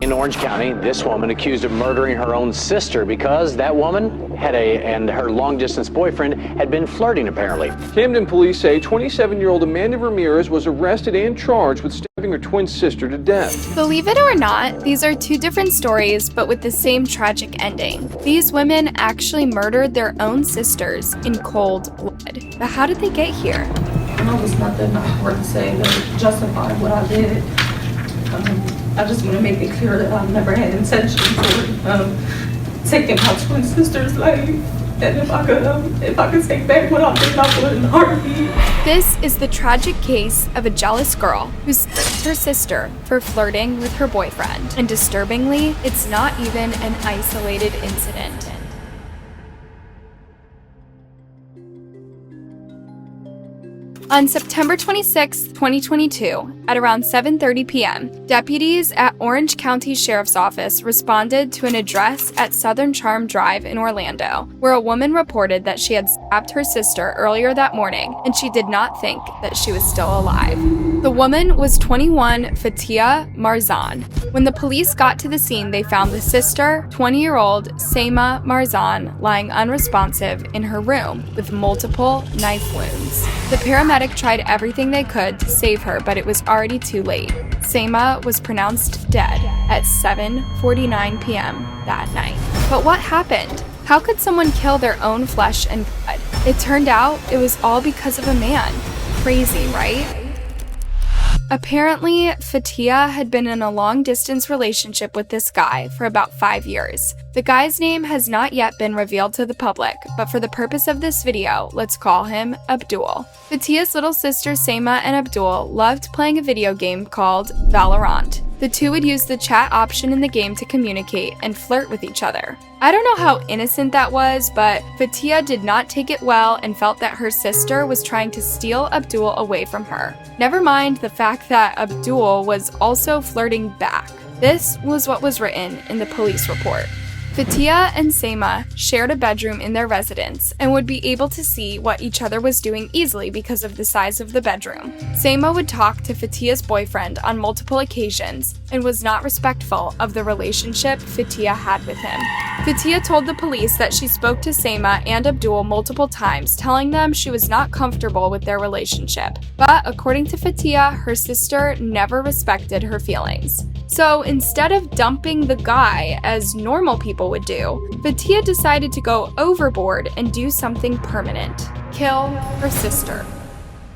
in Orange County, this woman accused of murdering her own sister because that woman and her long-distance boyfriend had been flirting, apparently. Camden Police say 27-year-old Amanda Ramirez was arrested and charged with stabbing her twin sister to death. Believe it or not, these are two different stories, but with the same tragic ending. These women actually murdered their own sisters in cold blood. But how did they get here? I know there's nothing hard to say to justify what I did. I just want to make it clear that I've never had intention for taking my twin sister's life. And if I could take back what I did, I would in a heartbeat. This is the tragic case of a jealous girl who stabbed her sister for flirting with her boyfriend. And disturbingly, it's not even an isolated incident. On September 26, 2022, at around 7:30 p.m., deputies at Orange County Sheriff's Office responded to an address at Southern Charm Drive in Orlando, where a woman reported that she had stabbed her sister earlier that morning and she did not think that she was still alive. The woman was 21 Fatiha Marzan. When the police got to the scene, they found the sister, 20-year-old Seima Marzan, lying unresponsive in her room with multiple knife wounds. The paramedics tried everything they could to save her, but it was already too late. Seima was pronounced dead at 7:49 p.m. that night. But what happened? How could someone kill their own flesh and blood? It turned out it was all because of a man. Crazy, right? Apparently, Fatiha had been in a long-distance relationship with this guy for about 5 years. The guy's name has not yet been revealed to the public, but for the purpose of this video, let's call him Abdul. Fatiha's little sister Seima and Abdul loved playing a video game called Valorant. The two would use the chat option in the game to communicate and flirt with each other. I don't know how innocent that was, but Fatiha did not take it well and felt that her sister was trying to steal Abdul away from her. Never mind the fact that Abdul was also flirting back. This was what was written in the police report. Fatiha and Seima shared a bedroom in their residence and would be able to see what each other was doing easily because of the size of the bedroom. Seima would talk to Fatiha's boyfriend on multiple occasions and was not respectful of the relationship Fatiha had with him. Fatiha told the police that she spoke to Seima and Abdul multiple times, telling them she was not comfortable with their relationship. But according to Fatiha, her sister never respected her feelings. So instead of dumping the guy as normal people would do, Fatiha decided to go overboard and do something permanent: kill her sister.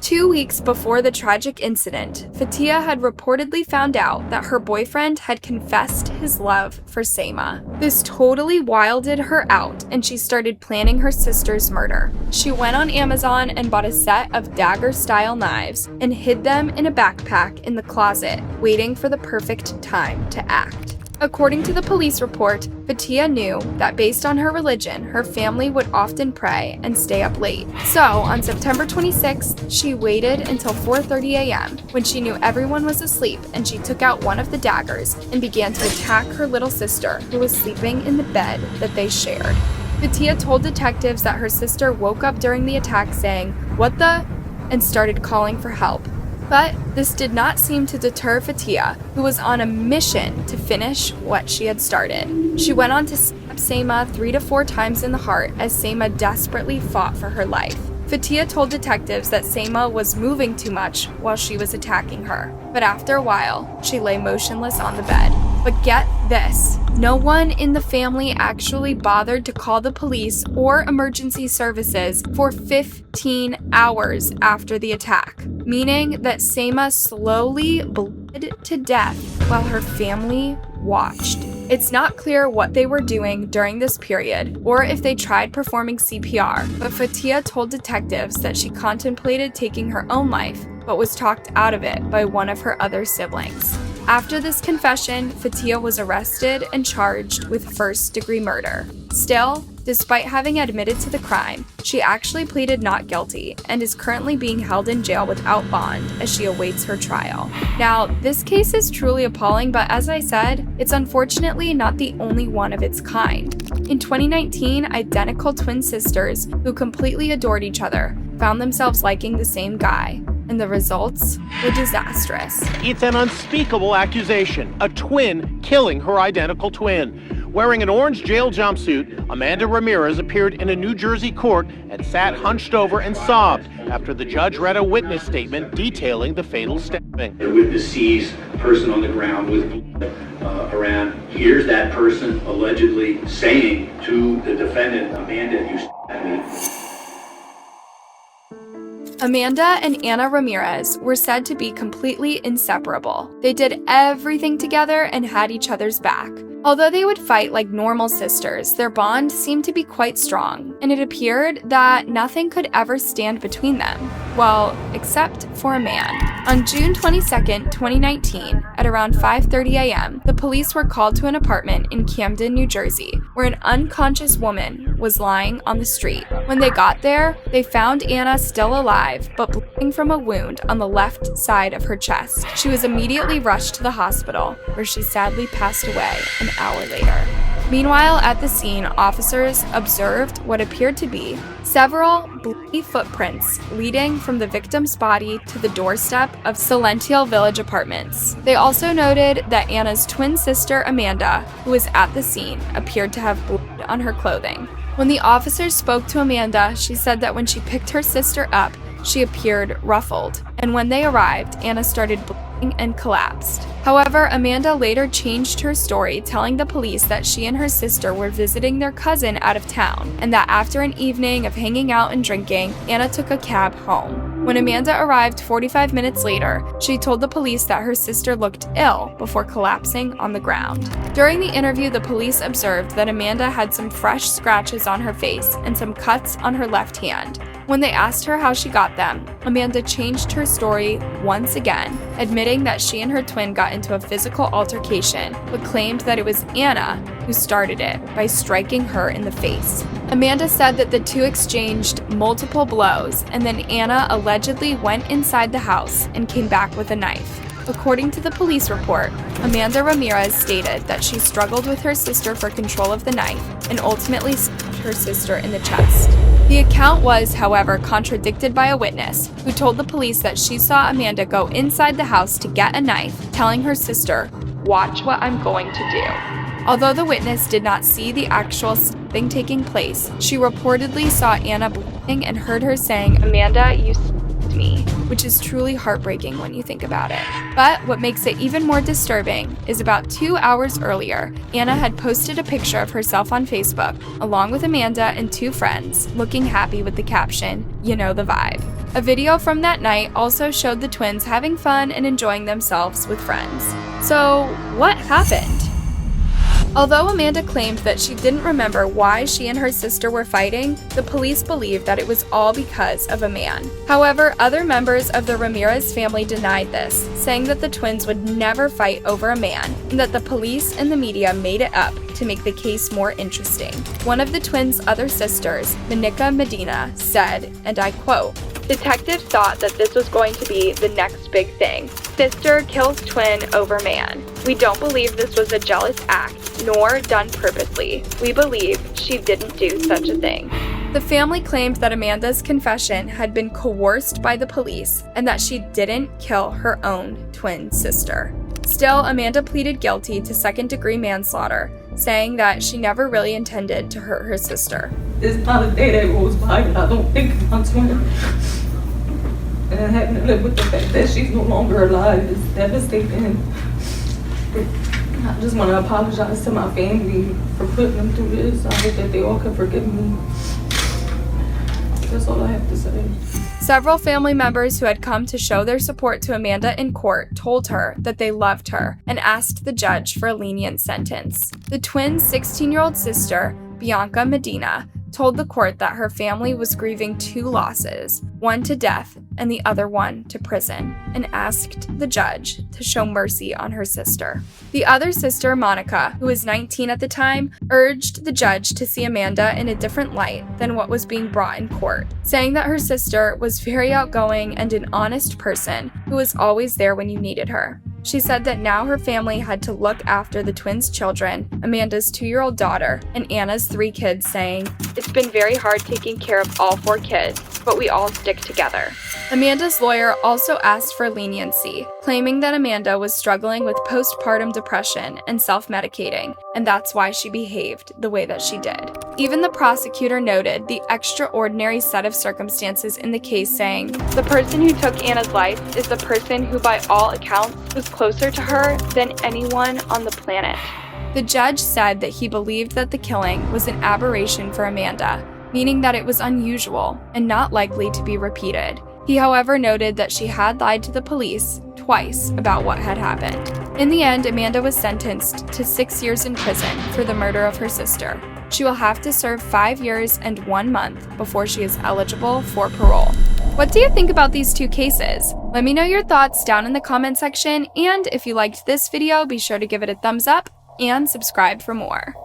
2 weeks before the tragic incident, Fatiha had reportedly found out that her boyfriend had confessed his love for Seima. This totally wilded her out, and she started planning her sister's murder. She went on Amazon and bought a set of dagger-style knives and hid them in a backpack in the closet, waiting for the perfect time to act. According to the police report, Fatiha knew that based on her religion, her family would often pray and stay up late. So, on September 26th, she waited until 4:30 a.m. when she knew everyone was asleep, and she took out one of the daggers and began to attack her little sister, who was sleeping in the bed that they shared. Fatiha told detectives that her sister woke up during the attack saying, "What the?" and started calling for help. But this did not seem to deter Fatiha, who was on a mission to finish what she had started. She went on to stab Seima 3 to 4 times in the heart as Seima desperately fought for her life. Fatiha told detectives that Seima was moving too much while she was attacking her, but after a while, she lay motionless on the bed. But get this, no one in the family actually bothered to call the police or emergency services for 15 hours after the attack, meaning that Seima slowly bled to death while her family watched. It's not clear what they were doing during this period or if they tried performing CPR, but Fatiha told detectives that she contemplated taking her own life, but was talked out of it by one of her other siblings. After this confession, Fatiha was arrested and charged with first-degree murder. Still, despite having admitted to the crime, she actually pleaded not guilty and is currently being held in jail without bond as she awaits her trial. Now, this case is truly appalling, but as I said, it's unfortunately not the only one of its kind. In 2019, identical twin sisters who completely adored each other found themselves liking the same guy. and the results were disastrous. It's an unspeakable accusation, a twin killing her identical twin. Wearing an orange jail jumpsuit, Amanda Ramirez appeared in a New Jersey court and sat hunched over and sobbed after the judge read a witness statement detailing the fatal stabbing. The witness sees a person on the ground with blood around, hears that person allegedly saying to the defendant, "Amanda, you stabbed me." Amanda and Anna Ramirez were said to be completely inseparable. They did everything together and had each other's back. Although they would fight like normal sisters, their bond seemed to be quite strong, and it appeared that nothing could ever stand between them. Well, except for a man. On June 22, 2019, at around 5:30 a.m., the police were called to an apartment in Camden, New Jersey, where an unconscious woman was lying on the street. When they got there, they found Anna still alive, but bleeding from a wound on the left side of her chest. She was immediately rushed to the hospital, where she sadly passed away an hour later. Meanwhile, at the scene, officers observed what appeared to be several bloody footprints leading from the victim's body to the doorstep of Silential Village Apartments. They also noted that Anna's twin sister, Amanda, who was at the scene, appeared to have blood on her clothing. When the officers spoke to Amanda, she said that when she picked her sister up, she appeared ruffled, and when they arrived, Anna started bleeding and collapsed. However, Amanda later changed her story, telling the police that she and her sister were visiting their cousin out of town, and that after an evening of hanging out and drinking, Anna took a cab home. When Amanda arrived 45 minutes later, she told the police that her sister looked ill before collapsing on the ground. During the interview, the police observed that Amanda had some fresh scratches on her face and some cuts on her left hand. When they asked her how she got them, Amanda changed her story once again, admitting that she and her twin got into a physical altercation, but claimed that it was Anna who started it by striking her in the face. Amanda said that the two exchanged multiple blows, and then Anna allegedly went inside the house and came back with a knife. According to the police report, Amanda Ramirez stated that she struggled with her sister for control of the knife and ultimately stabbed her sister in the chest. The account was, however, contradicted by a witness who told the police that she saw Amanda go inside the house to get a knife, telling her sister, "Watch what I'm going to do." Although the witness did not see the actual stabbing taking place, she reportedly saw Anna bleeding and heard her saying, "Amanda, you stabbed me," which is truly heartbreaking when you think about it. But what makes it even more disturbing is about 2 hours earlier, Anna had posted a picture of herself on Facebook, along with Amanda and two friends, looking happy with the caption, "You know the vibe." A video from that night also showed the twins having fun and enjoying themselves with friends. So, what happened? Although Amanda claimed that she didn't remember why she and her sister were fighting, the police believed that it was all because of a man. However, other members of the Ramirez family denied this, saying that the twins would never fight over a man, and that the police and the media made it up to make the case more interesting. One of the twins' other sisters, Monica Medina, said, and I quote, "Detectives thought that this was going to be the next big thing. Sister kills twin over man. We don't believe this was a jealous act, nor done purposely. We believe she didn't do such a thing." The family claimed that Amanda's confession had been coerced by the police and that she didn't kill her own twin sister. Still, Amanda pleaded guilty to second-degree manslaughter, saying that she never really intended to hurt her sister. There's not a day that goes by that I don't think of my twin. And having to live with the fact that she's no longer alive is devastating. I just want to apologize to my family for putting them through this. I hope that they all can forgive me. That's all I have to say. Several family members who had come to show their support to Amanda in court told her that they loved her and asked the judge for a lenient sentence. The twins' 16-year-old sister, Bianca Medina, told the court that her family was grieving two losses, one to death and the other one to prison, and asked the judge to show mercy on her sister. The other sister, Monica, who was 19 at the time, urged the judge to see Amanda in a different light than what was being brought in court, saying that her sister was very outgoing and an honest person who was always there when you needed her. She said that now her family had to look after the twins' children, Amanda's 2-year-old daughter, and Anna's 3 kids, saying, "It's been very hard taking care of all 4 kids, but we all stick together." Amanda's lawyer also asked for leniency, claiming that Amanda was struggling with postpartum depression and self-medicating, and that's why she behaved the way that she did. Even the prosecutor noted the extraordinary set of circumstances in the case, saying, "The person who took Anna's life is the person who by all accounts was closer to her than anyone on the planet." The judge said that he believed that the killing was an aberration for Amanda, meaning that it was unusual and not likely to be repeated. He, however, noted that she had lied to the police twice about what had happened. In the end, Amanda was sentenced to 6 years in prison for the murder of her sister. She will have to serve 5 years and 1 month before she is eligible for parole. What do you think about these two cases? Let me know your thoughts down in the comment section, and if you liked this video, be sure to give it a thumbs up and subscribe for more.